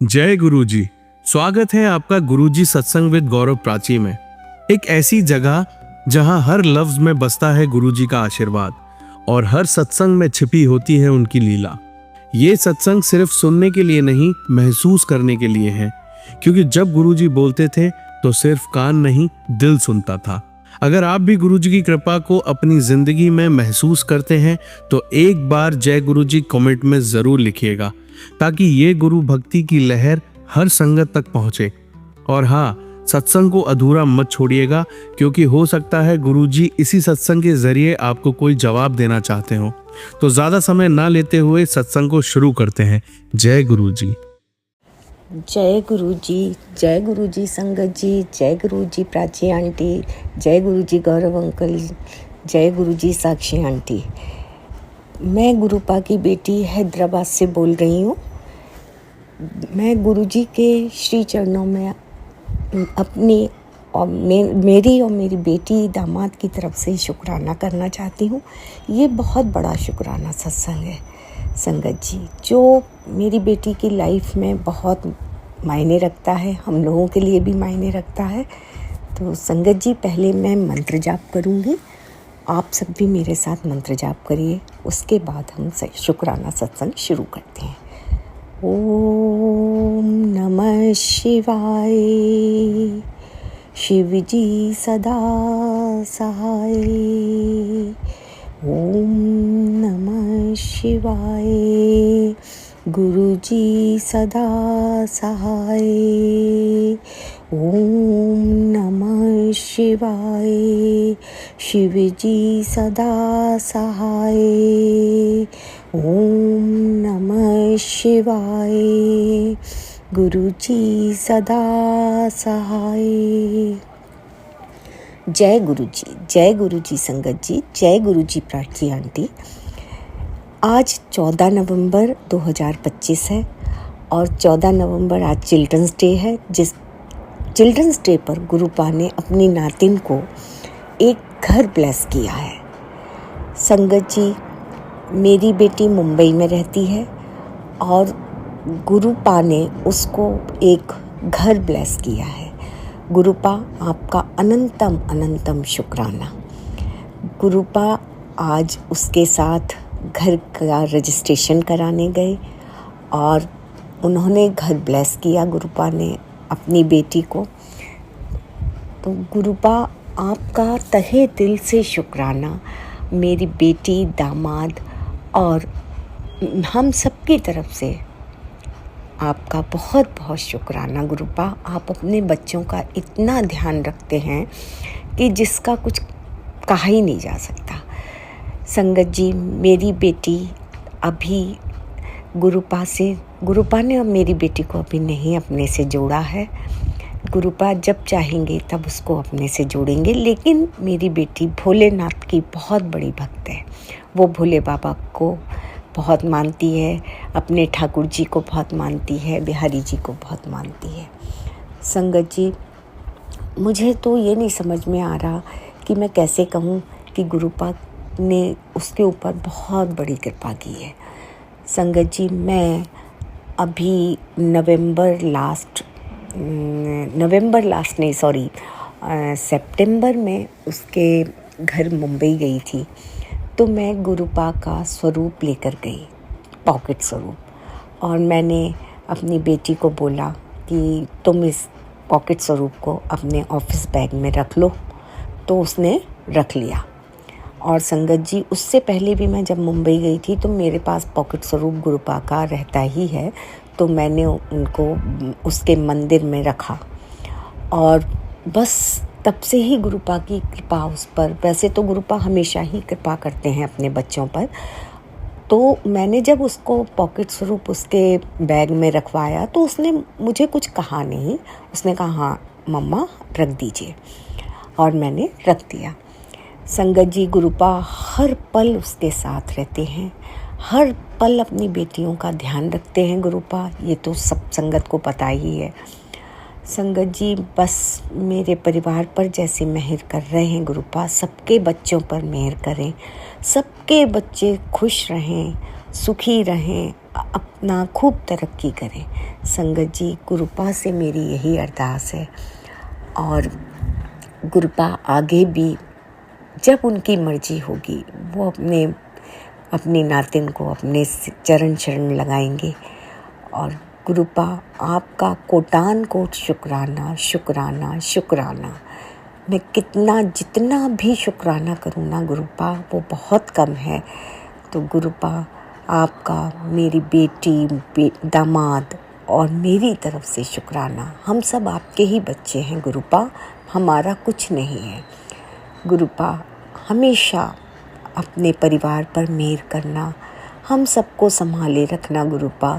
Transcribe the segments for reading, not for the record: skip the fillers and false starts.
जय गुरुजी। स्वागत है आपका गुरुजी सत्संग विद गौरव प्राची में। एक ऐसी जगह जहां हर लफ्ज में बसता है गुरुजी का आशीर्वाद और हर सत्संग में छिपी होती है उनकी लीला। ये सत्संग सिर्फ सुनने के लिए नहीं, महसूस करने के लिए है, क्योंकि जब गुरुजी बोलते थे तो सिर्फ कान नहीं, दिल सुनता था। अगर आप भी गुरुजी की कृपा को अपनी जिंदगी में महसूस करते हैं तो एक बार जय गुरुजी कमेंट में जरूर लिखिएगा, ताकि ये गुरु भक्ति की लहर हर संगत तक पहुंचे। और हाँ, सत्संग को अधूरा मत छोड़िएगा, क्योंकि हो सकता है गुरुजी इसी सत्संग के जरिए आपको कोई जवाब देना चाहते हो। तो ज्यादा समय ना लेते हुए सत्संग को शुरू करते हैं। जय गुरुजी। जय गुरुजी संगत जी, जय गुरुजी प्राची आंटी, जय गुरुजी गौरव अंकल, जय गुरुजी साक्षी आंटी। मैं गुरुपा की बेटी हैदराबाद से बोल रही हूँ। मैं गुरुजी के श्री चरणों में अपनी और मेरी और मेरी बेटी दामाद की तरफ से शुक्राना करना चाहती हूँ। ये बहुत बड़ा शुक्राना सत्संग है संगत जी, जो मेरी बेटी की लाइफ में बहुत मायने रखता है, हम लोगों के लिए भी मायने रखता है। तो संगत जी, पहले मैं मंत्र जाप करूँगी, आप सब भी मेरे साथ मंत्र जाप करिए। उसके बाद हम शुक्राना सत्संग शुरू करते हैं। ओम नमः शिवाय। शिव जी सदा सहाय। ओम नमः शिवाय। गुरु जी सदा सहाय। ओम नमः शिवाय। शिव जी सदा सहाय। ओम नमः शिवाय। गुरु जी सदा सहाय। जय गुरु जी संगत जी, जय गुरु जी प्राची आंटी। आज 14 नवंबर 2025 है और 14 नवंबर आज चिल्ड्रंस डे है। जिस चिल्ड्रंस डे पर गुरुपा ने अपनी नातिन को एक घर ब्लेस किया है। संगत जी, मेरी बेटी मुंबई में रहती है और गुरुपा ने उसको एक घर ब्लेस किया है। गुरुपा, आपका अनंतम शुक्राना। गुरुपा आज उसके साथ घर का रजिस्ट्रेशन कराने गए और उन्होंने घर ब्लेस किया गुरुपा ने अपनी बेटी को। तो गुरुपा, आपका तहे दिल से शुक्राना। मेरी बेटी, दामाद और हम सबकी तरफ से आपका बहुत बहुत शुक्राना गुरुपा। आप अपने बच्चों का इतना ध्यान रखते हैं कि जिसका कुछ कहा ही नहीं जा सकता। संगत जी, मेरी बेटी अभी गुरुपा ने और मेरी बेटी को अभी नहीं अपने से जोड़ा है। गुरुपा जब चाहेंगे तब उसको अपने से जोड़ेंगे। लेकिन मेरी बेटी भोलेनाथ की बहुत बड़ी भक्त है। वो भोले बाबा को बहुत मानती है, अपने ठाकुर जी को बहुत मानती है, बिहारी जी को बहुत मानती है। संगत जी, मुझे तो ये नहीं समझ में आ रहा कि मैं कैसे कहूँ कि गुरुपा ने उसके ऊपर बहुत बड़ी कृपा की है। संगत जी, मैं अभी सितंबर में उसके घर मुंबई गई थी। तो मैं गुरुपा का स्वरूप लेकर गई, पॉकेट स्वरूप, और मैंने अपनी बेटी को बोला कि तुम इस पॉकेट स्वरूप को अपने ऑफिस बैग में रख लो। तो उसने रख लिया। और संगत जी, उससे पहले भी मैं जब मुंबई गई थी तो मेरे पास पॉकेट स्वरूप गुरुपा का रहता ही है। तो मैंने उनको उसके मंदिर में रखा और बस तब से ही गुरुपा की कृपा उस पर। वैसे तो गुरुपा हमेशा ही कृपा करते हैं अपने बच्चों पर। तो मैंने जब उसको पॉकेट स्वरूप उसके बैग में रखवाया तो उसने मुझे कुछ कहा नहीं। उसने कहा हाँ मम्मा रख दीजिए, और मैंने रख दिया। संगत जी, गुरुपा हर पल उसके साथ रहते हैं, हर पल अपनी बेटियों का ध्यान रखते हैं गुरुपा। ये तो सब संगत को पता ही है। संगत जी, बस मेरे परिवार पर जैसे मेहर कर रहे हैं गुरुपा, सबके बच्चों पर मेहर करें, सबके बच्चे खुश रहें, सुखी रहें, अपना खूब तरक्की करें। संगत जी, गुरुपा से मेरी यही अरदास है और गुरुपा आगे भी जब उनकी मर्जी होगी वो अपनी नातिन को अपने चरण शरण लगाएंगे। और गुरुपा आपका कोटान कोट शुक्राना शुक्राना शुक्राना। मैं जितना भी शुक्राना करूँ ना गुरुपा, वो बहुत कम है। तो गुरुपा आपका मेरी बेटी दामाद और मेरी तरफ से शुक्राना। हम सब आपके ही बच्चे हैं गुरुपा, हमारा कुछ नहीं है। गुरुपा हमेशा अपने परिवार पर मेहर करना, हम सबको संभाले रखना गुरुपा,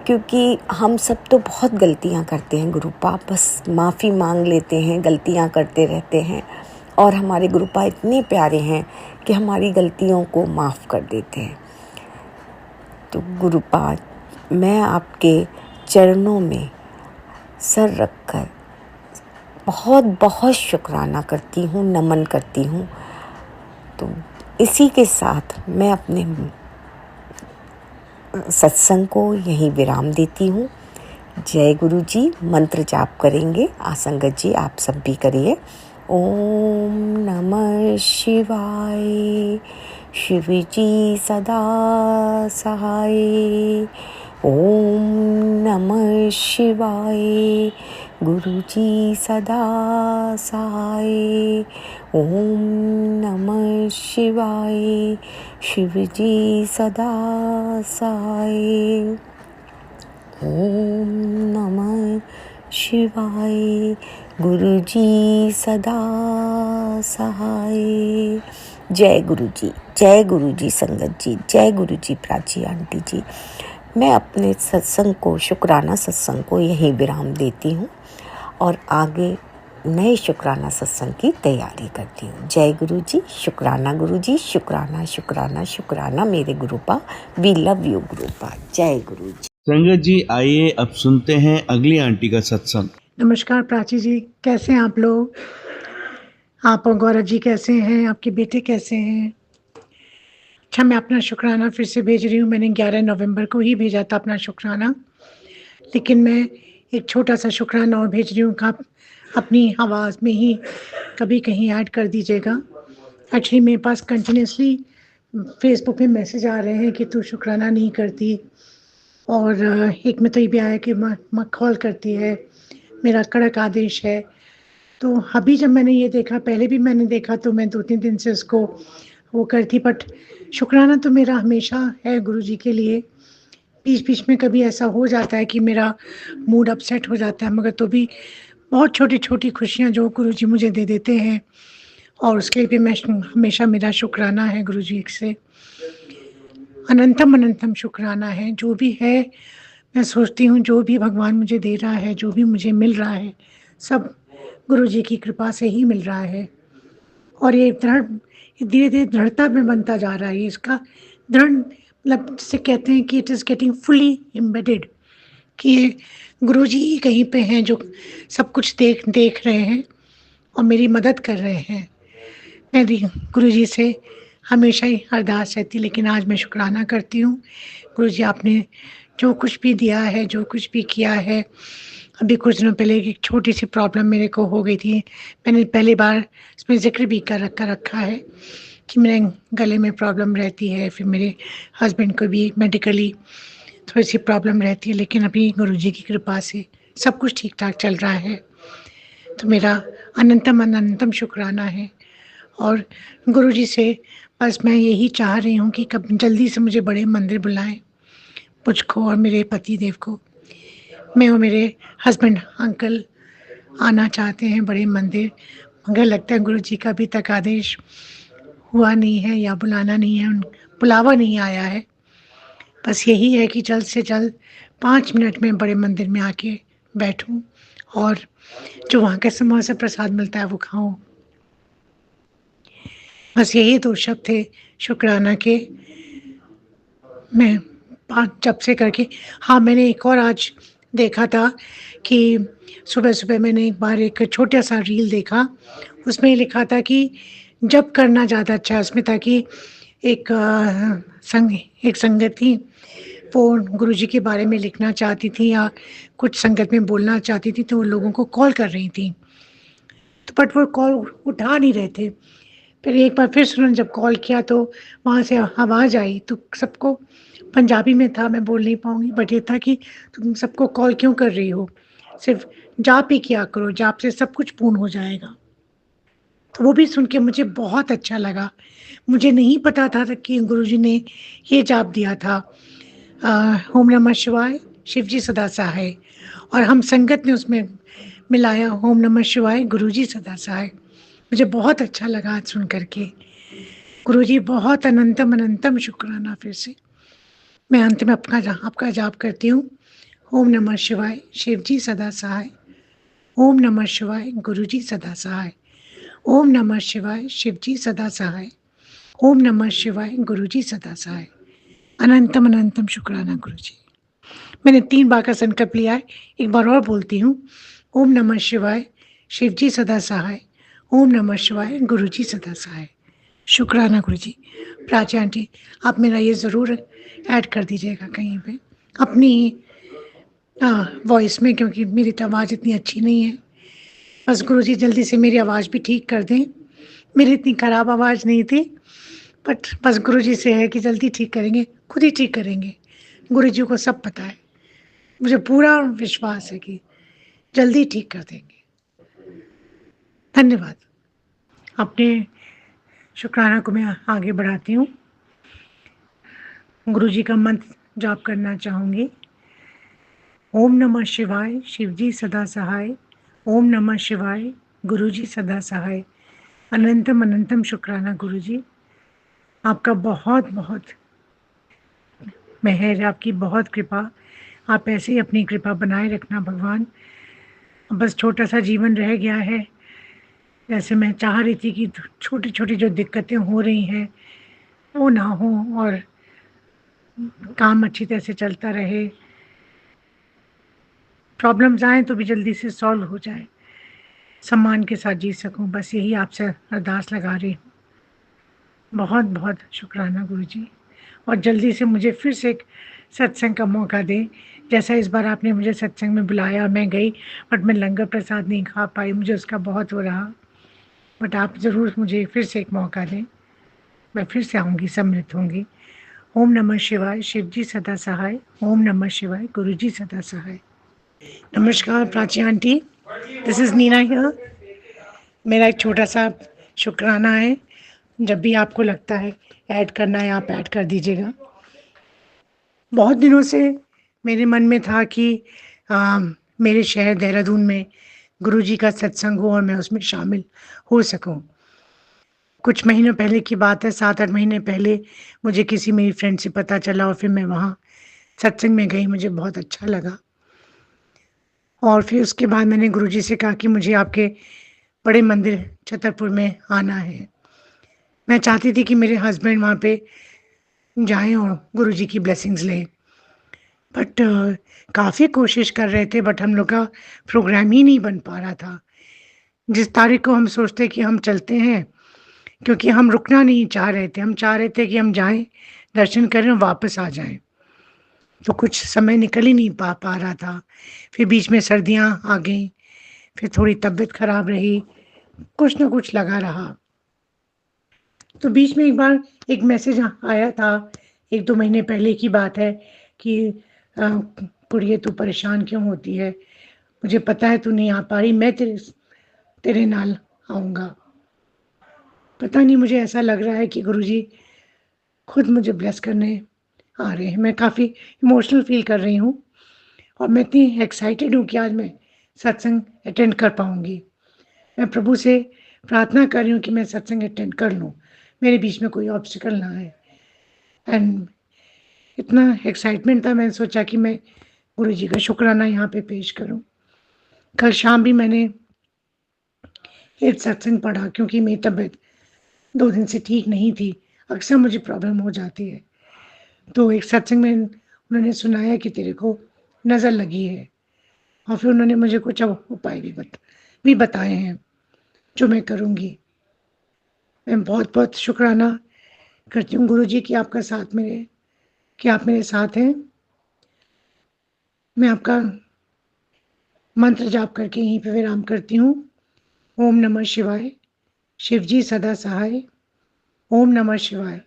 क्योंकि हम सब तो बहुत गलतियां करते हैं गुरुपा, बस माफ़ी मांग लेते हैं, गलतियां करते रहते हैं। और हमारे गुरुपा इतने प्यारे हैं कि हमारी गलतियों को माफ़ कर देते हैं। तो गुरुपा, मैं आपके चरणों में सर रखकर बहुत बहुत शुक्राना करती हूँ, नमन करती हूँ। तो इसी के साथ मैं अपने सत्संग को यहीं विराम देती हूँ। जय गुरु जी। मंत्र जाप करेंगे आसंगत जी, आप सब भी करिए। ओम नमः शिवाय, शिव जी सदा सहाय। ओम नमः शिवाय, गुरु जी सदा सहाय। ओम नमः शिवाय, शिव जी सदा सहाय। ओम नमः शिवाय, गुरु जी सदा सहाय। जय गुरु जी, जय गुरु जी संगत जी, जय गुरु जी प्राची आंटी जी। मैं अपने सत्संग को, शुक्राना सत्संग को यहीं विराम देती हूँ और आगे नए शुक्राना सत्संग की तैयारी करती हूँ। जय गुरु जी, शुक्राना गुरु जी, शुक्राना शुक्राना शुक्राना मेरे गुरुपा। We love you गुरुपा। जय गुरु जी। संगत जी, आइए अब सुनते हैं अगली आंटी का सत्संग। नमस्कार प्राची जी, कैसे हैं आप लोग? आप और गौरव जी कैसे हैं? आपके बेटे कैसे हैं? अच्छा, मैं अपना शुक्राना फिर से भेज रही हूँ। मैंने 11 नवंबर को ही भेजा था अपना शुक्राना, लेकिन मैं एक छोटा सा शुक्राना और भेज रही हूँ कि आप अपनी आवाज़ में ही कभी कहीं ऐड कर दीजिएगा। एक्चुअली मेरे पास कंटिन्यूसली फेसबुक पे मैसेज आ रहे हैं कि तू शुक्राना नहीं करती, और एक में तो ये भी आया कि मखौल करती है, मेरा कड़क आदेश है। तो अभी जब मैंने ये देखा, पहले भी मैंने देखा, तो मैं 2-3 दिन से उसको वो करती, बट शुक्राना तो मेरा हमेशा है गुरु जी के लिए। बीच बीच में कभी ऐसा हो जाता है कि मेरा मूड अपसेट हो जाता है, मगर तो भी बहुत छोटी छोटी खुशियाँ जो गुरु जी मुझे दे देते हैं, और उसके लिए भी मैं हमेशा मेरा शुक्राना है गुरु जी से। अनंतम अनंतम शुक्राना है। जो भी है, मैं सोचती हूँ जो भी भगवान मुझे दे रहा है, जो भी मुझे मिल रहा है, सब गुरु जी की कृपा से ही मिल रहा है। और ये धीरे धीरे दृढ़ता में बनता जा रहा है। इसका दृढ़ मतलब जिसे कहते हैं कि it is getting fully embedded, कि ये गुरु जी ही कहीं पे हैं जो सब कुछ देख रहे हैं और मेरी मदद कर रहे हैं। मेरी गुरु जी से हमेशा ही अरदास रहती, लेकिन आज मैं शुक्राना करती हूँ। गुरु जी, आपने जो कुछ भी दिया है, जो कुछ भी किया है। अभी कुछ दिनों पहले एक छोटी सी प्रॉब्लम मेरे को हो गई थी। मैंने पहली बार इसमें ज़िक्र भी कर रखा है कि मेरे गले में प्रॉब्लम रहती है, फिर मेरे हस्बैंड को भी मेडिकली थोड़ी सी प्रॉब्लम रहती है, लेकिन अभी गुरु जी की कृपा से सब कुछ ठीक ठाक चल रहा है। तो मेरा अनंतम अनंतम शुक्राना है। और गुरु जी से बस मैं यही चाह रही हूँ कि कब जल्दी से मुझे बड़े मंदिर बुलाएं, मुझको और मेरे पति देव को। मैं और मेरे हस्बैंड अंकल आना चाहते हैं बड़े मंदिर, मगर लगता है गुरु जी का अभी तक आदेश हुआ नहीं है या बुलाना नहीं है, बुलावा नहीं आया है। बस यही है कि जल्द से जल्द 5 मिनट में बड़े मंदिर में आके बैठूं और जो वहाँ के समोसा प्रसाद मिलता है वो खाऊं। बस यही 2 शब्द थे शुक्राना के, मैं 5 जब से करके। हाँ, मैंने एक और आज देखा था कि सुबह-सुबह मैंने एक बार एक छोटा-सा रील देखा, उसमें लिखा था कि जप करना ज़्यादा अच्छा है उसमें, ताकि एक एक संगत थी, वो गुरुजी के बारे में लिखना चाहती थी या कुछ संगत में बोलना चाहती थी, तो वो लोगों को कॉल कर रही थी। तो बट वो कॉल उठा नहीं रहे थे। फिर एक बार फिर से उन्होंने जब कॉल किया तो वहाँ से आवाज़ आई, तो सबको पंजाबी में था, मैं बोल नहीं पाऊँगी, बट ये था कि तुम सबको कॉल क्यों कर रही हो? सिर्फ़ जाप ही किया करो, जाप से सब कुछ पूर्ण हो जाएगा। तो वो भी सुन के मुझे बहुत अच्छा लगा। मुझे नहीं पता था कि गुरुजी ने ये जाप दिया था, ओम नमः शिवाय, शिव जी सदा सहाय, और हम संगत ने उसमें मिलाया ओम नमः शिवाय, गुरुजी सदा सहाय। मुझे बहुत अच्छा लगा आज सुन कर के। गुरुजी बहुत अनंतम अनंतम शुक्राना फिर से। मैं अंत में आपका जाप करती हूँ। ओम नमः शिवाय, शिव जी सदा सहाय। ओम नमः शिवाय, गुरुजी सदा सहाय। ओम नमः शिवाय, शिव जी सदा सहाय। ओम नमः शिवाय, गुरुजी सदा सहाय। अनंतम अनंतम शुक्राना गुरुजी। मैंने 3 बार का संकल्प लिया है, एक बार और बोलती हूँ। ओम नमः शिवाय, शिव जी सदा सहाय। ओम नमः शिवाय, गुरुजी सदा सहाय। शुक्राना गुरुजी। प्राची आंटी, आप मेरा ये ज़रूर ऐड कर दीजिएगा कहीं पे अपनी वॉइस में, क्योंकि मेरी तो आवाज़ इतनी अच्छी नहीं है। बस गुरुजी जल्दी से मेरी आवाज़ भी ठीक कर दें। मेरी इतनी ख़राब आवाज़ नहीं थी, बट बस गुरुजी से है कि जल्दी ठीक करेंगे, खुद ही ठीक करेंगे। गुरुजी को सब पता है। मुझे पूरा विश्वास है कि जल्दी ठीक कर देंगे। धन्यवाद। अपने शुक्राना को मैं आगे बढ़ाती हूँ। गुरुजी का मंत्र जाप करना चाहूँगी। ओम नमः शिवाय, शिव जी सदा सहाय। ओम नमः शिवाय, गुरुजी सदा सहाय। अनंतम अनंतम शुक्राना गुरुजी। आपका बहुत बहुत मेहर, आपकी बहुत कृपा। आप ऐसे ही अपनी कृपा बनाए रखना भगवान। बस छोटा-सा जीवन रह गया है। जैसे मैं चाह रही थी कि छोटी-छोटी जो दिक्कतें हो रही हैं, वो ना हो और काम अच्छी तरह से चलता रहे। प्रॉब्लम्स आएँ तो भी जल्दी से सॉल्व हो जाए। सम्मान के साथ जी सकूँ, बस यही आपसे अरदास लगा रही हूँ। बहुत-बहुत शुक्राना गुरुजी, और जल्दी से मुझे फिर से एक सत्संग का मौका दें। जैसा इस बार आपने मुझे सत्संग में बुलाया, मैं गई, बट मैं लंगर प्रसाद नहीं खा पाई, मुझे उसका बहुत वो रहा। बट आप ज़रूर मुझे फिर से एक मौका दें, मैं फिर से आऊँगी, सम्मिलित होंगी। ओम नमः शिवाय, शिव जी सदा सहाय। ओम नमः शिवाय, गुरुजी सदा सहाय। नमस्कार Prachi aunty, this is Neena here. मेरा एक छोटा-सा शुकराना है, जब भी आपको लगता है ऐड करना है, आप ऐड कर दीजिएगा। बहुत दिनों से मेरे मन में था कि अ, मेरे शहर देहरादून में गुरुजी का सत्संग हो और मैं उसमें शामिल हो सकूँ। कुछ महीनों पहले की बात है, 7-8 महीने पहले मुझे किसी मेरी फ्रेंड से पता चला और फिर मैं वहाँ सत्संग में गई, मुझे बहुत अच्छा लगा। और फिर उसके बाद मैंने गुरुजी से कहा कि मुझे आपके बड़े मंदिर छतरपुर में आना है। मैं चाहती थी कि मेरे हस्बैंड वहाँ पे जाएँ और गुरुजी की ब्लेसिंग्स लें। बट काफ़ी कोशिश कर रहे थे, बट हम लोग का प्रोग्राम ही नहीं बन पा रहा था। जिस तारीख को हम सोचते कि हम चलते हैं, क्योंकि हम रुकना नहीं चाह रहे थे, हम चाह रहे थे कि हम जाएँ, दर्शन करें और वापस आ जाएँ। तो कुछ समय निकल ही नहीं पा रहा था। फिर बीच में सर्दियाँ आ गईं, फिर थोड़ी तबीयत खराब रही, कुछ ना कुछ लगा रहा। तो बीच में एक बार एक मैसेज आया था, 1-2 महीने पहले की बात है कि कुड़िए तू परेशान क्यों होती है? मुझे पता है तू नहीं आ पा रही, मैं तेरे नाल आऊँगा। पता नहीं, मुझे ऐसा लग रहा है कि गुरुजी खुद मुझे ब्लेस करने आ रहे हैं। मैं काफ़ी इमोशनल फ़ील कर रही हूँ और मैं इतनी एक्साइटेड हूँ कि आज मैं सत्संग अटेंड कर पाऊँगी। मैं प्रभु से प्रार्थना कर रही हूँ कि मैं सत्संग अटेंड कर लूँ, मेरे बीच में कोई ऑब्स्टिकल ना आए। एंड इतना एक्साइटमेंट था, मैंने सोचा कि मैं गुरुजी का शुक्राना यहाँ पे पेश करूँ। कल शाम भी मैंने एक सत्संग पढ़ा, क्योंकि मेरी तबीयत 2 दिन से ठीक नहीं थी, अक्सर मुझे प्रॉब्लम हो जाती है। तो एक सत्संग में उन्होंने सुनाया कि तेरे को नज़र लगी है, और फिर उन्होंने मुझे कुछ उपाय भी बताए हैं, जो मैं करूँगी। मैं बहुत-बहुत शुक्राना करती हूँ गुरुजी कि आपका साथ मेरे कि आप मेरे साथ हैं। मैं आपका मंत्र जाप करके यहीं पे विराम करती हूँ। ओम नमः शिवाय, शिव जी सदा सहाय। ओम नमः शिवाय,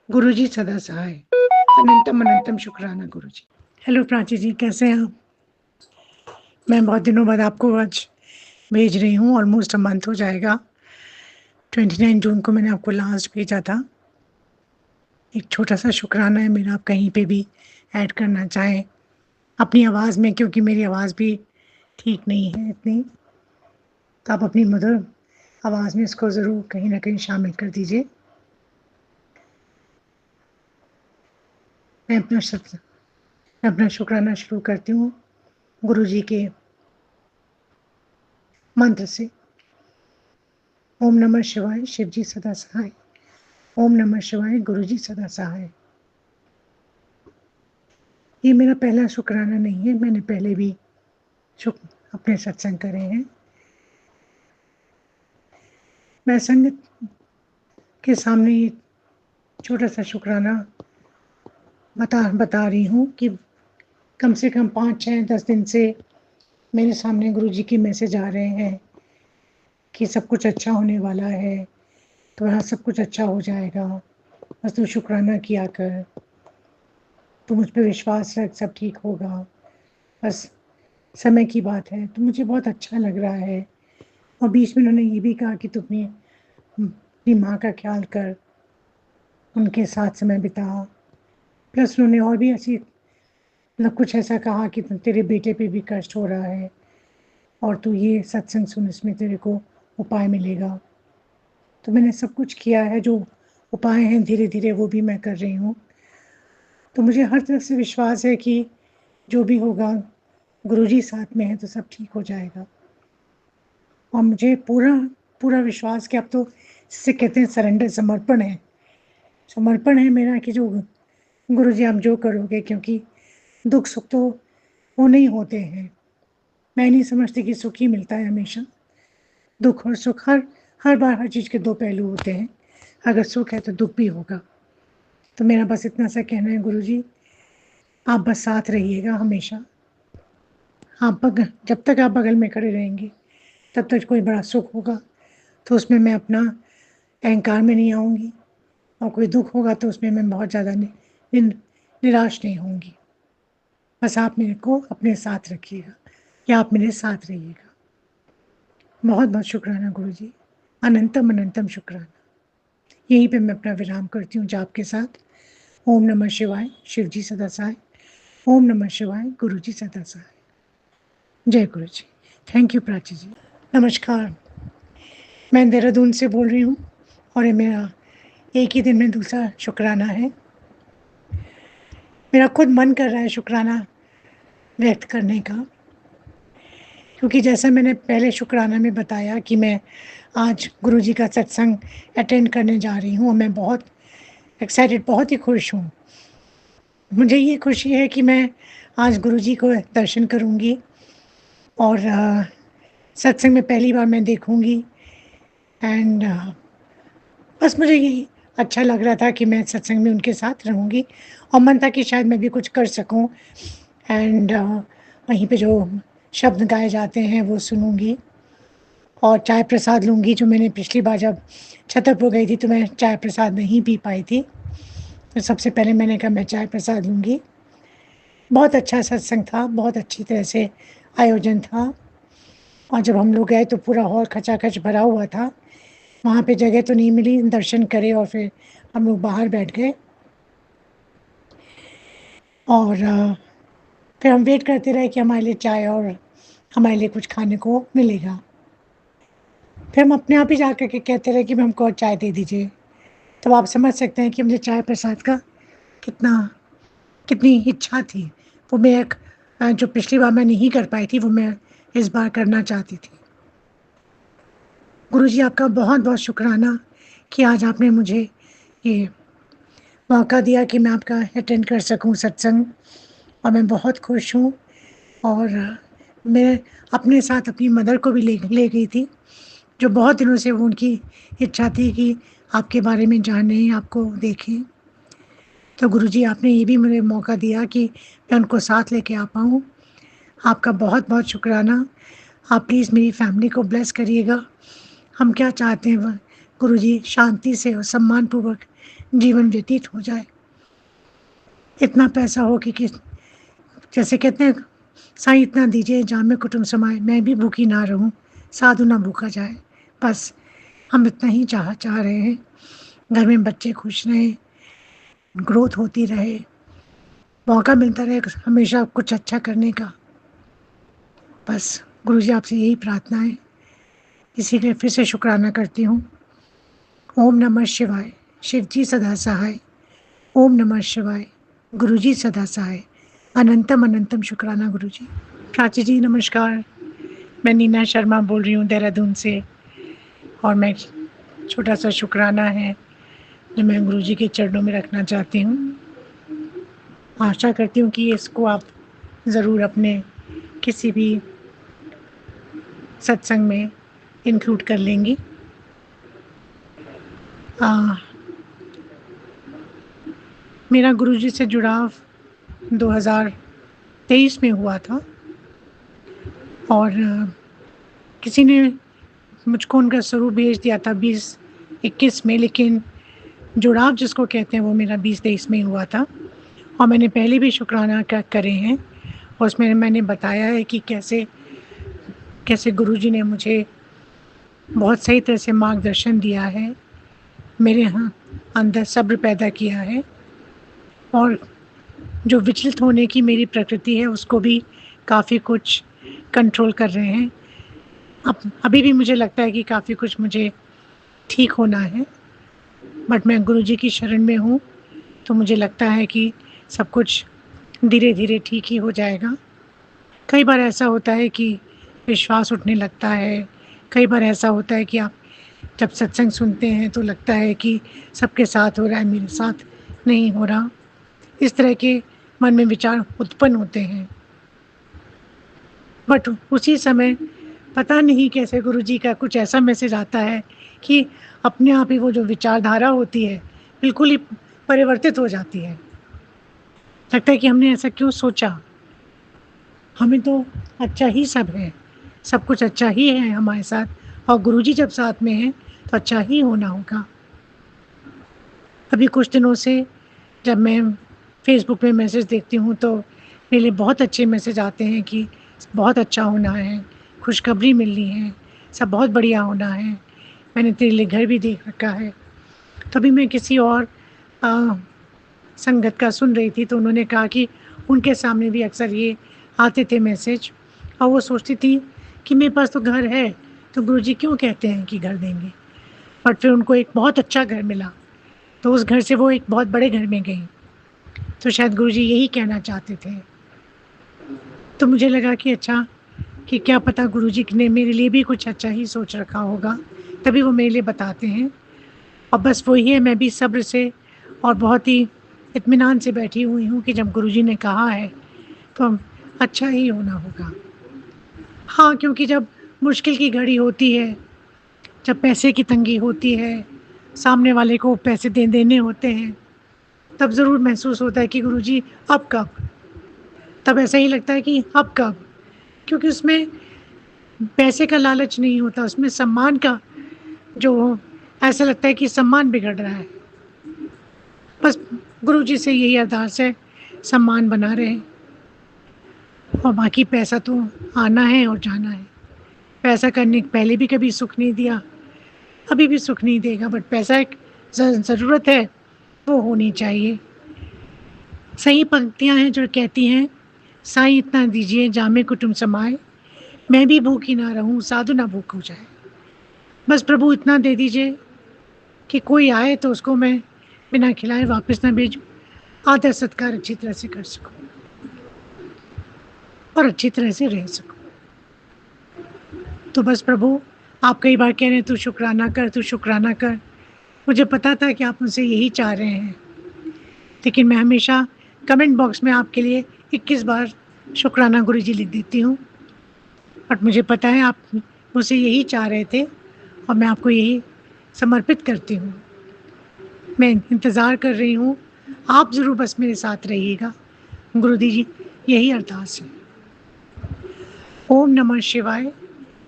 गुरु जी सदा सहाय। अनंतम अनंतम शुक्राना गुरु जी। हेलो प्राची जी, कैसे हैं आप? मैं बहुत दिनों बाद आपको आज भेज रही हूँ, ऑलमोस्ट अ मंथ हो जाएगा। 29 जून को मैंने आपको लास्ट भेजा था। एक छोटा सा शुक्राना है मेरा, आप कहीं पे भी ऐड करना चाहें अपनी आवाज़ में, क्योंकि मेरी आवाज़ भी ठीक नहीं है इतनी, तो आप अपनी मधुर आवाज़ में इसको ज़रूर कहीं ना कहीं शामिल कर दीजिए। मैं अपना शुक्राना शुरू करती हूँ गुरु जी के मंत्र से। ओम नमः शिवाय, शिव जी सदा सहाय। ओम नमः शिवाय, गुरु जी सदा सहाय। ये मेरा पहला शुक्राना नहीं है, मैंने पहले भी अपने सत्संग करे हैं। मैं संगत के सामने ये छोटा सा शुक्राना बता रही हूँ कि कम से कम 5, 6, 10 दिन से मेरे सामने गुरु जी के मैसेज आ रहे हैं कि सब कुछ अच्छा होने वाला है, तो हाँ सब कुछ अच्छा हो जाएगा, बस तू शुक्राना किया कर, तू मुझ पर विश्वास रख, सब ठीक होगा, बस समय की बात है। तो मुझे बहुत अच्छा लग रहा है। और बीच में उन्होंने ये भी कहा कि तू अपनी माँ का ख्याल कर, उनके साथ समय बिता। प्लस उन्होंने और भी ऐसी मतलब कुछ ऐसा कहा कि तेरे बेटे पे भी कष्ट हो रहा है और तू ये सत्संग सुन, इसमें तेरे को उपाय मिलेगा। तो मैंने सब कुछ किया है, जो उपाय हैं धीरे धीरे वो भी मैं कर रही हूँ। तो मुझे हर तरफ से विश्वास है कि जो भी होगा गुरुजी साथ में है तो सब ठीक हो जाएगा। और मुझे पूरा पूरा विश्वास कि अब तो जिसे कहते हैं सरेंडर, समर्पण है, समर्पण है मेरा कि जो गुरुजी आप जो करोगे, क्योंकि दुख सुख तो वो नहीं होते हैं। मैं नहीं समझती कि सुख ही मिलता है हमेशा। दुख और सुख हर बार हर चीज़ के दो पहलू होते हैं। अगर सुख है तो दुख भी होगा। तो मेरा बस इतना सा कहना है गुरुजी, आप बस साथ रहिएगा हमेशा। जब तक आप बगल में खड़े रहेंगे तब तक कोई बड़ा सुख होगा तो उसमें मैं अपना अहंकार में नहीं आऊँगी, और कोई दुख होगा तो उसमें मैं बहुत ज़्यादा निराश नहीं होंगी। बस आप मेरे को अपने साथ रखिएगा, या आप मेरे साथ रहिएगा। बहुत बहुत शुक्राना गुरुजी, अनंतम अनंतम शुक्राना। यहीं पे मैं अपना विराम करती हूँ जाप के साथ। ओम नमः शिवाय, शिव जी सदा सहाय। ओम नमः शिवाय, गुरु जी सदा सहाय। जय गुरु जी। थैंक यू प्राची जी। नमस्कार, मैं देहरादून से बोल रही हूँ और ये मेरा एक ही दिन में दूसरा शुक्राना है। मेरा खुद मन कर रहा है शुक्राना व्यक्त करने का, क्योंकि जैसा मैंने पहले शुक्राना में बताया कि मैं आज गुरुजी का सत्संग अटेंड करने जा रही हूँ और मैं बहुत एक्साइटेड, बहुत ही खुश हूँ। मुझे ये खुशी है कि मैं आज गुरुजी को दर्शन करूँगी और सत्संग में पहली बार मैं देखूँगी। एंड बस मुझे यही अच्छा लग रहा था कि मैं सत्संग में उनके साथ रहूँगी, और मन था कि शायद मैं भी कुछ कर सकूँ। एंड वहीं पे जो शब्द गाए जाते हैं वो सुनूँगी और चाय प्रसाद लूँगी। जो मैंने पिछली बार जब छतरपुर गई थी तो मैं चाय प्रसाद नहीं पी पाई थी, तो सबसे पहले मैंने कहा मैं चाय प्रसाद लूँगी। बहुत अच्छा सत्संग था, बहुत अच्छी तरह से आयोजन था, और जब हम लोग गए तो पूरा हॉल खचाखच भरा हुआ था। वहाँ पे जगह तो नहीं मिली, दर्शन करे और फिर हम लोग बाहर बैठ गए और फिर हम वेट करते रहे कि हमारे लिए चाय और हमारे लिए कुछ खाने को मिलेगा। फिर हम अपने आप ही जा कर के कहते रहे कि मैं हमको और चाय दे दीजिए। तो आप समझ सकते हैं कि मुझे चाय प्रसाद का कितना कितनी इच्छा थी। वो मैं एक जो पिछली बार मैं नहीं कर पाई थी वो मैं इस बार करना चाहती थी। गुरुजी आपका बहुत बहुत शुक्राना कि आज आपने मुझे ये मौका दिया कि मैं आपका अटेंड कर सकूं सत्संग, और मैं बहुत खुश हूँ। और मैं अपने साथ अपनी मदर को भी ले गई थी, जो बहुत दिनों से वो उनकी इच्छा थी कि आपके बारे में जानें, आपको देखें। तो गुरुजी आपने ये भी मुझे मौका दिया कि मैं उनको साथ लेके आ पाऊँ। आपका बहुत-बहुत शुक्राना। आप प्लीज़ मेरी फैमिली को ब्लेस करिएगा। हम क्या चाहते हैं गुरुजी, शांति से और सम्मानपूर्वक जीवन व्यतीत हो जाए। इतना पैसा हो कि जैसे कहते हैं, साईं इतना दीजिए जामे कुटुम्ब समाए, मैं भी भूखी ना रहूं, साधु ना भूखा जाए। बस हम इतना ही चाह रहे हैं। घर में बच्चे खुश रहें, ग्रोथ होती रहे, मौका मिलता रहे हमेशा कुछ अच्छा करने का। बस गुरुजी आपसे यही प्रार्थना है। इसीलिए फिर से शुक्राना करती हूँ। ओम नमः शिवाय। शिव जी सदा सहाय। ओम नमः शिवाय। गुरुजी सदा सहाय। अनंतम अनंतम शुक्राना गुरुजी। प्राची जी नमस्कार। मैं नीना शर्मा बोल रही हूँ देहरादून से, और मैं छोटा सा शुक्राना है जो मैं गुरुजी के चरणों में रखना चाहती हूँ। आशा करती हूँ कि इसको आप ज़रूर अपने किसी भी सत्संग में इंक्लूड कर लेंगी। मेरा गुरुजी से जुड़ाव 2023 में हुआ था, और किसी ने मुझको उनका स्वरूप भेज दिया था 2021 में, लेकिन जुड़ाव जिसको कहते हैं वो मेरा 2023 में हुआ था। और मैंने पहले भी शुक्राना करे हैं, और उसमें मैंने बताया है कि कैसे कैसे गुरुजी ने मुझे बहुत सही तरह से मार्गदर्शन दिया है, मेरे यहाँ अंदर सब्र पैदा किया है, और जो विचलित होने की मेरी प्रकृति है उसको भी काफ़ी कुछ कंट्रोल कर रहे हैं। अब अभी भी मुझे लगता है कि काफ़ी कुछ मुझे ठीक होना है, बट मैं गुरुजी की शरण में हूँ, तो मुझे लगता है कि सब कुछ धीरे धीरे ठीक ही हो जाएगा। कई बार ऐसा होता है कि विश्वास उठने लगता है, कई बार ऐसा होता है कि आप जब सत्संग सुनते हैं तो लगता है कि सबके साथ हो रहा है, मेरे साथ नहीं हो रहा। इस तरह के मन में विचार उत्पन्न होते हैं, बट उसी समय पता नहीं कैसे गुरुजी का कुछ ऐसा मैसेज आता है कि अपने आप ही वो जो विचारधारा होती है बिल्कुल ही परिवर्तित हो जाती है। लगता है कि हमने ऐसा क्यों सोचा, हमें तो अच्छा ही सब है, सब कुछ अच्छा ही है हमारे साथ, और गुरुजी जब साथ में हैं तो अच्छा ही होना होगा। अभी कुछ दिनों से जब मैं फेसबुक पे मैसेज देखती हूँ तो मेरे लिए बहुत अच्छे मैसेज आते हैं कि बहुत अच्छा होना है, खुशखबरी मिलनी है, सब बहुत बढ़िया होना है, मैंने तेरे लिए घर भी देख रखा है। तभी मैं किसी और संगत का सुन रही थी, तो उन्होंने कहा कि उनके सामने भी अक्सर ये आते थे मैसेज, और वो सोचती थी कि मेरे पास तो घर है, तो गुरुजी क्यों कहते हैं कि घर देंगे। बट फिर उनको एक बहुत अच्छा घर मिला, तो उस घर से वो एक बहुत बड़े घर में गई, तो शायद गुरुजी यही कहना चाहते थे। तो मुझे लगा कि अच्छा, कि क्या पता गुरुजी ने मेरे लिए भी कुछ अच्छा ही सोच रखा होगा, तभी वो मेरे लिए बताते हैं। और बस वही है, मैं भी सब्र से और बहुत ही इत्मीनान से बैठी हुई हूँ कि जब गुरुजी ने कहा है तो अच्छा ही होना होगा। हाँ, क्योंकि जब मुश्किल की घड़ी होती है, जब पैसे की तंगी होती है, सामने वाले को पैसे देने होते हैं, तब ज़रूर महसूस होता है कि गुरुजी अब कब। तब ऐसा ही लगता है कि अब कब, क्योंकि उसमें पैसे का लालच नहीं होता, उसमें सम्मान का, जो ऐसा लगता है कि सम्मान बिगड़ रहा है। बस गुरुजी से यही अरदास है, सम्मान बना रहे, और बाकी पैसा तो आना है और जाना है। पैसा करने पहले भी कभी सुख नहीं दिया, अभी भी सुख नहीं देगा, बट पैसा एक ज़रूरत है, वो होनी चाहिए। सही पंक्तियाँ हैं जो कहती हैं, साईं इतना दीजिए जामे कुटुम्ब समाए, मैं भी भूखी ना रहूं, साधु ना भूख हो जाए। बस प्रभु इतना दे दीजिए कि कोई आए तो उसको मैं बिना खिलाए वापस ना भेजूं, आदर सत्कार अच्छी तरह से कर सकूं और अच्छी तरह से रह सकूं। तो बस प्रभु, आप कई बार कह रहे हैं तू शुक्राना कर, तू शुक्राना कर। मुझे पता था कि आप मुझसे यही चाह रहे हैं, लेकिन मैं हमेशा कमेंट बॉक्स में आपके लिए 21 बार शुक्राना गुरुजी लिख देती हूँ, बट मुझे पता है आप मुझसे यही चाह रहे थे, और मैं आपको यही समर्पित करती हूँ। मैं इंतज़ार कर रही हूँ, आप ज़रूर बस मेरे साथ रहिएगा। गुरुजी जी यही अरदास है। ओम नमः शिवाय,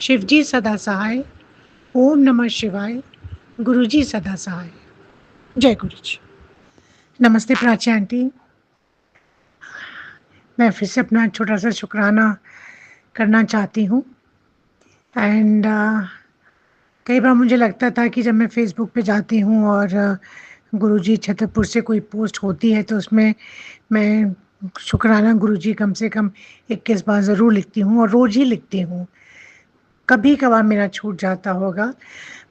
शिव जी सदा सहाय। ओम नमः शिवाय, गुरुजी सदा सहाय। जय गुरु जी। नमस्ते प्राची आंटी। मैं फिर से अपना छोटा-सा शुकराना करना चाहती हूँ एंड कई बार मुझे लगता था कि जब मैं फ़ेसबुक पे जाती हूँ और गुरुजी छतरपुर से कोई पोस्ट होती है तो उसमें मैं शुकराना गुरुजी कम से कम 21 बार ज़रूर लिखती हूँ और रोज़ ही लिखती हूँ। कभी-कभार मेरा छूट जाता होगा,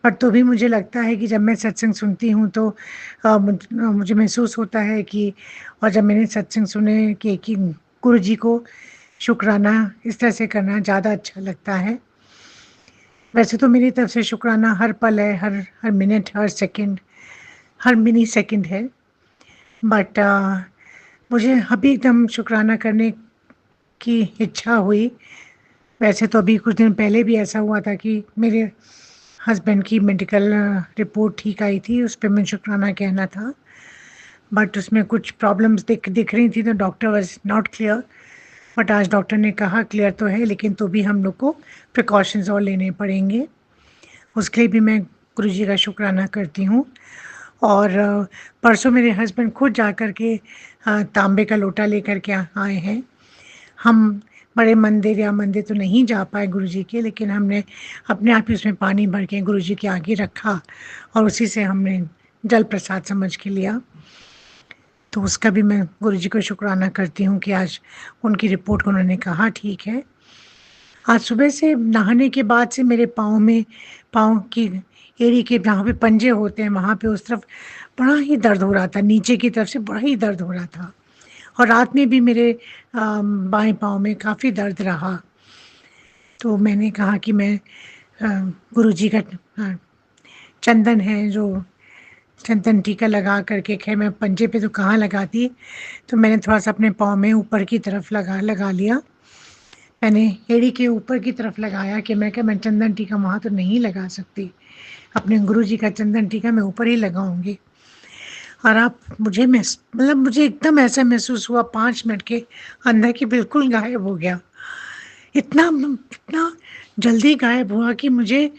पर तो भी मुझे लगता है कि जब मैं सत्संग सुनती हूँ तो मुझे महसूस होता है कि और जब मैंने सत्संग सुने कि गुरुजी को शुकराना इस तरह से करना ज़्यादा अच्छा लगता है। वैसे तो मेरी तरफ से शुकराना हर पल है, हर मिनट, हर सेकंड, हर मिनी सेकंड है। बट मुझे अभी एकदम शुकराना करने की इच्छा हुई। वैसे तो अभी कुछ दिन पहले भी ऐसा हुआ था कि मेरे हस्बैंड की मेडिकल रिपोर्ट ठीक आई थी, उस पे मुझे शुकराना कहना था। बट उसमें कुछ प्रॉब्लम्स दिख रही थी तो doctor was not clear. But आज डॉक्टर ने कहा क्लियर तो है लेकिन तो भी हम लोग को प्रिकॉशंस और लेने पड़ेंगे। उसके लिए भी मैं गुरुजी का शुकराना करती हूँ। और परसों मेरे हस्बैंड खुद जा कर के तांबे का लोटा लेकर के आए हैं। हम बड़े मंदिर तो नहीं जा पाए गुरुजी के, लेकिन हमने अपने आप ही उसमें पानी भर के गुरुजी के आगे रखा और उसी से हमने जल प्रसाद समझ के लिया। तो उसका भी मैं गुरुजी को शुकराना करती हूँ कि आज उनकी रिपोर्ट को उन्होंने कहा ठीक है। आज सुबह से नहाने के बाद से मेरे पाँव की एड़ी के जहाँ पे पंजे होते हैं वहाँ पे उस तरफ बड़ा ही दर्द हो रहा था, नीचे की तरफ से बड़ा ही दर्द हो रहा था और रात में भी मेरे बाएँ पाँव में काफ़ी दर्द रहा। तो मैंने कहा कि मैं गुरुजी का चंदन है जो चंदन टीका लगा करके, खैर मैं पंजे पे तो कहाँ लगाती, तो मैंने थोड़ा-सा अपने पाँव में ऊपर की तरफ लगा लिया। मैंने एड़ी के ऊपर की तरफ लगाया कि मैं चंदन टीका वहाँ तो नहीं लगा सकती। अपने गुरुजी का चंदन टीका मैं ऊपर ही लगाऊँगी। और आप मुझे एकदम ऐसा महसूस हुआ 5 मिनट के अंदर कि बिल्कुल गायब हो गया। इतना जल्दी गायब हुआ कि मुझे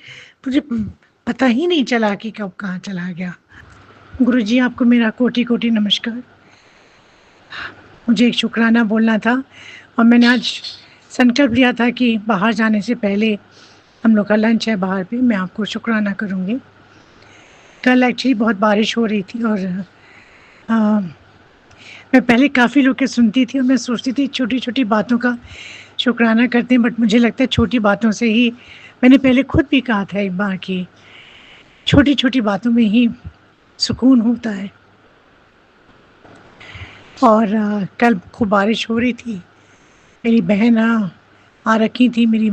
पता ही नहीं चला कि कब कहाँ चला गया। गुरुजी आपको मेरा कोटि-कोटि नमस्कार। मुझे एक शुकराना बोलना था और मैंने आज संकल्प लिया था कि बाहर जाने से पहले हम लोग का लंच है बाहर पे, मैं आपको शुकराना करूँगी। कल एक्चुअली बहुत बारिश हो रही थी और मैं पहले काफ़ी लोग के सुनती थी और मैं सोचती थी छोटी-छोटी बातों का शुकराना करते हैं, बट मुझे लगता है छोटी बातों से ही मैंने पहले खुद भी कहा था एक बार कि छोटी-छोटी बातों में ही सुकून होता है। और कल खूब बारिश हो रही थी। मेरी बहन आ रखी थी, मेरी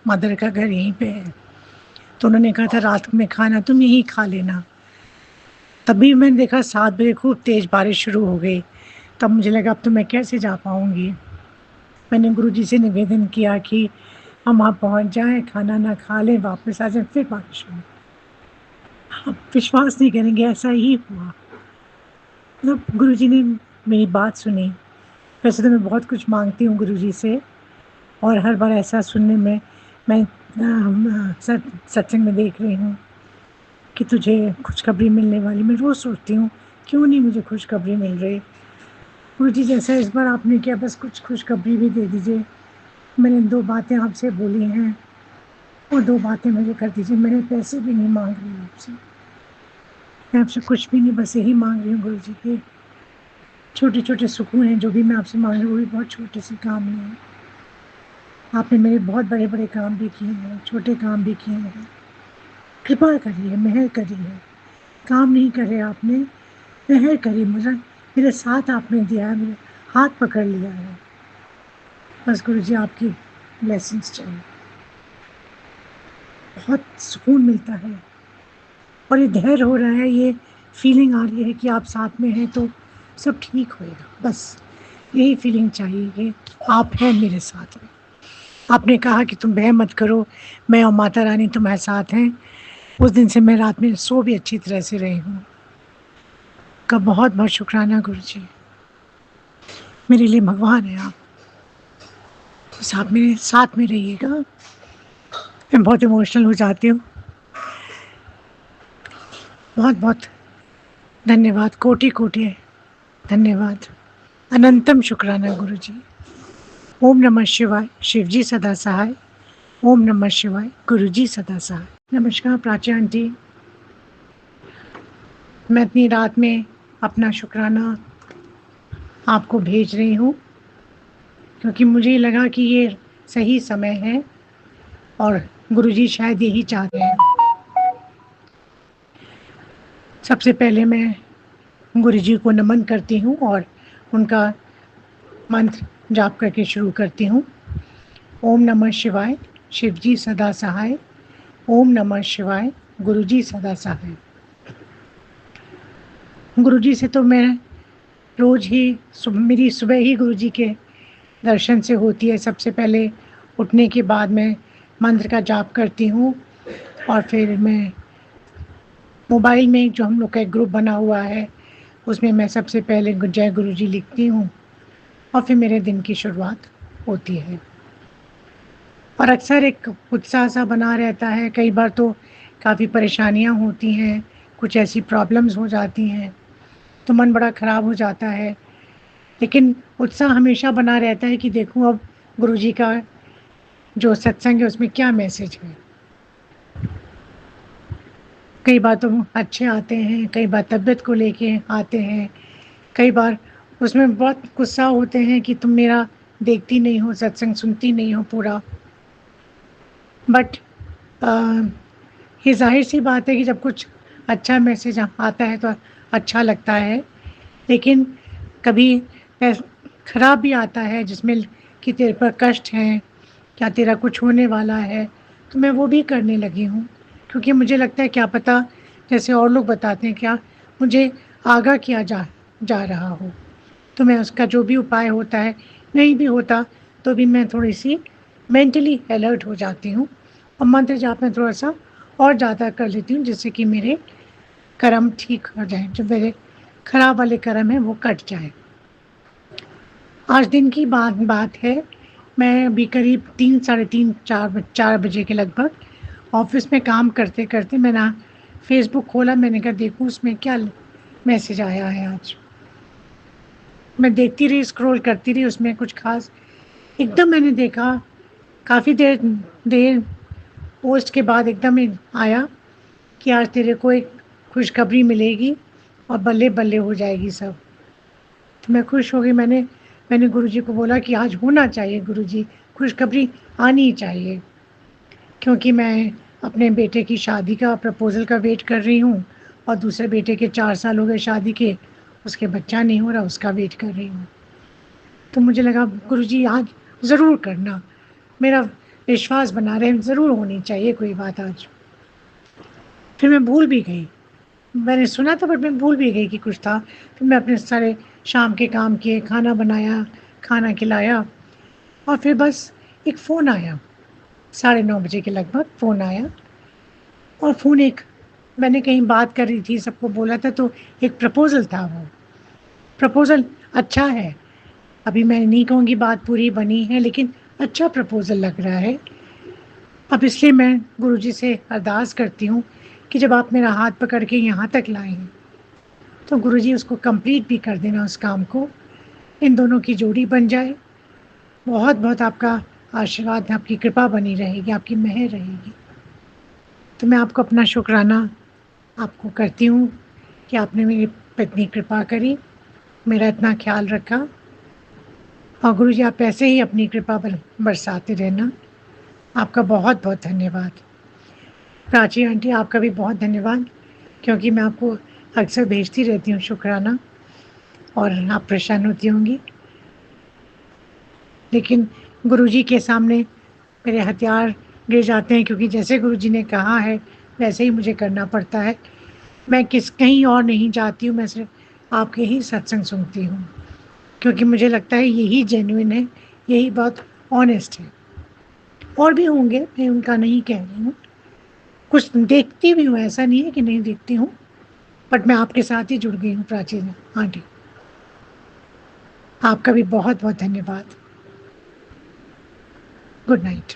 मदर का घर यहीं पे है, तो उन्होंने कहा था रात में खाना तुम यहीं खा लेना। तभी मैंने देखा 7 बजे खूब तेज़ बारिश शुरू हो गई, तब मुझे लगा अब तो मैं कैसे जा पाऊँगी। मैंने गुरुजी से निवेदन किया कि हम वहाँ पहुँच जाएँ, खाना ना खा लें, वापस आ जाएँ, फिर बारिश हो। आप विश्वास नहीं करेंगे ऐसा ही हुआ। मतलब गुरुजी ने मेरी बात सुनी। वैसे तो मैं बहुत कुछ माँगती हूँ गुरुजी से और हर बार ऐसा सुनने में मैं सत्संग में देख रही हूँ कि तुझे खुशखबरी मिलने वाली। मैं रोज़ सोचती हूँ क्यों नहीं मुझे खुशखबरी मिल रही। गुरुजी जैसा इस बार आपने किया, बस कुछ खुशखबरी भी दे दीजिए। मैंने 2 बातें आपसे बोली हैं और 2 बातें मुझे कर दीजिए। मैंने पैसे भी नहीं माँग रही आपसे, मैं आपसे कुछ भी नहीं, बस यही माँग रही हूँ गुरुजी के छोटे-छोटे सुकून हैं जो भी मैं आपसे माँग रही हूँ, वो भी बहुत छोटे से काम हैं। आपने मेरे बहुत बड़े-बड़े काम भी किए हैं, छोटे काम भी किए हैं। कृपा करिए, मेहर करिए। काम नहीं करे आपने, मेहर करिए। मेरे साथ आपने दिया है, मेरे हाथ पकड़ लिया है। बस गुरुजी आपकी ब्लेसिंग्स चाहिए। बहुत सुकून मिलता है और ये धैर्य हो रहा है, ये फीलिंग आ रही है कि आप साथ में हैं तो सब ठीक होएगा। बस यही फीलिंग चाहिए कि आप हैं मेरे साथ में। आपने कहा कि तुम भय मत करो, मैं और माता रानी तुम्हारे साथ हैं। उस दिन से मैं रात में सो भी अच्छी तरह से रही हूँ। आपका बहुत बहुत शुक्राना गुरुजी। मेरे लिए भगवान है आप। बस आप मेरे साथ में रहिएगा। मैं बहुत इमोशनल हो जाती हूँ। बहुत बहुत धन्यवाद, कोटि कोटि धन्यवाद, अनंतम शुक्राना गुरुजी। ओम नमः शिवाय, शिवजी सदा सहाय। ओम नमः शिवाय, गुरुजी सदा सहाय। नमस्कार प्राची आंटी। मैं इतनी रात में अपना शुक्राना आपको भेज रही हूँ क्योंकि मुझे लगा कि ये सही समय है और गुरुजी शायद यही चाहते हैं। सबसे पहले मैं गुरुजी को नमन करती हूँ और उनका मंत्र जाप करके शुरू करती हूँ। ओम नमः शिवाय, शिवजी सदा सहाय। ओम नमः शिवाय, गुरुजी सदा सहाय। गुरुजी से तो मैं रोज ही मेरी सुबह ही गुरुजी के दर्शन से होती है। सबसे पहले उठने के बाद मैं मंत्र का जाप करती हूँ और फिर मैं मोबाइल में जो हम लोग का एक ग्रुप बना हुआ है उसमें मैं सबसे पहले जय गुरुजी लिखती हूँ और फिर मेरे दिन की शुरुआत होती है। और अक्सर एक उत्साह सा बना रहता है। कई बार तो काफ़ी परेशानियाँ होती हैं, कुछ ऐसी प्रॉब्लम्स हो जाती हैं तो मन बड़ा ख़राब हो जाता है, लेकिन उत्साह हमेशा बना रहता है कि देखूं अब गुरुजी का जो सत्संग है उसमें क्या मैसेज है। कई बार तो अच्छे आते हैं, कई बार तबीयत को लेके आते हैं, कई बार उसमें बहुत गुस्सा होते हैं कि तुम मेरा देखती नहीं हो, सत्संग सुनती नहीं हो पूरा। बट ये जाहिर सी बात है कि जब कुछ अच्छा मैसेज आता है तो अच्छा लगता है, लेकिन कभी खराब भी आता है जिसमें कि तेरे पर कष्ट है, क्या तेरा कुछ होने वाला है, तो मैं वो भी करने लगी हूँ क्योंकि मुझे लगता है क्या पता जैसे और लोग बताते हैं क्या मुझे आगाह किया जा रहा हो, तो मैं उसका जो भी उपाय होता है, नहीं भी होता तो भी मैं थोड़ी सी मेंटली अलर्ट हो जाती हूँ और मंत्र जाप में थोड़ा सा और ज़्यादा कर लेती हूँ जिससे कि मेरे कर्म ठीक हो जाए, जो मेरे खराब वाले कर्म हैं वो कट जाए। आज दिन की बात है, मैं अभी करीब 3 साढ़े 3 4 बजे के लगभग ऑफिस में काम करते करते मैंने फेसबुक खोला। मैंने कहा देखूँ उसमें क्या मैसेज आया है आज। मैं देखती रही, स्क्रॉल करती रही, उसमें कुछ खास एकदम मैंने देखा काफ़ी देर पोस्ट के बाद एकदम ही आया कि आज तेरे को एक खुशखबरी मिलेगी और बल्ले बल्ले हो जाएगी सब। तो मैं खुश हो गई। मैंने गुरुजी को बोला कि आज होना चाहिए गुरुजी, खुशखबरी आनी चाहिए, क्योंकि मैं अपने बेटे की शादी का प्रपोज़ल का वेट कर रही हूँ और दूसरे बेटे के 4 साल हो गए शादी के, उसके बच्चा नहीं हो रहा, उसका वेट कर रही हूँ। तो मुझे लगा गुरुजी आज ज़रूर करना, मेरा विश्वास बना रहे, ज़रूर होनी चाहिए कोई बात आज। फिर मैं भूल भी गई, मैंने सुना था बट मैं भूल भी गई कि कुछ था। फिर मैं अपने सारे शाम के काम किए, खाना बनाया, खाना खिलाया और फिर बस एक फ़ोन आया, 9:30 बजे के लगभग फ़ोन आया और फ़ोन एक मैंने कहीं बात कर रही थी, सबको बोला था तो एक प्रपोज़ल था। वो प्रपोज़ल अच्छा है, अभी मैं नहीं कहूँगी बात पूरी बनी है, लेकिन अच्छा प्रपोज़ल लग रहा है। अब इसलिए मैं गुरुजी से अरदास करती हूँ कि जब आप मेरा हाथ पकड़ के यहाँ तक लाए हैं तो गुरुजी उसको कंप्लीट भी कर देना, उस काम को, इन दोनों की जोड़ी बन जाए। बहुत बहुत आपका आशीर्वाद, आपकी कृपा बनी रहेगी, आपकी मेहर रहेगी। तो मैं आपको अपना शुक्राना आपको करती हूँ कि आपने मेरी पे इतनी कृपा करी, मेरा इतना ख्याल रखा और गुरुजी आप ऐसे ही अपनी कृपा बरसाते रहना। आपका बहुत बहुत धन्यवाद। प्राची आंटी आपका भी बहुत धन्यवाद, क्योंकि मैं आपको अक्सर भेजती रहती हूँ शुक्राना और आप परेशान होती होंगी, लेकिन गुरुजी के सामने मेरे हथियार गिर जाते हैं, क्योंकि जैसे गुरुजी ने कहा है वैसे ही मुझे करना पड़ता है। मैं कहीं और नहीं जाती हूँ, मैं सिर्फ आपके ही सत्संग सुनती हूँ, क्योंकि मुझे लगता है यही जेन्युइन है, यही बहुत ऑनेस्ट है। और भी होंगे, मैं उनका नहीं कह रही हूँ, कुछ देखती भी हूँ, ऐसा नहीं है कि नहीं देखती हूँ, बट मैं आपके साथ ही जुड़ गई हूँ प्राची आंटी। आपका भी बहुत बहुत धन्यवाद। Good night.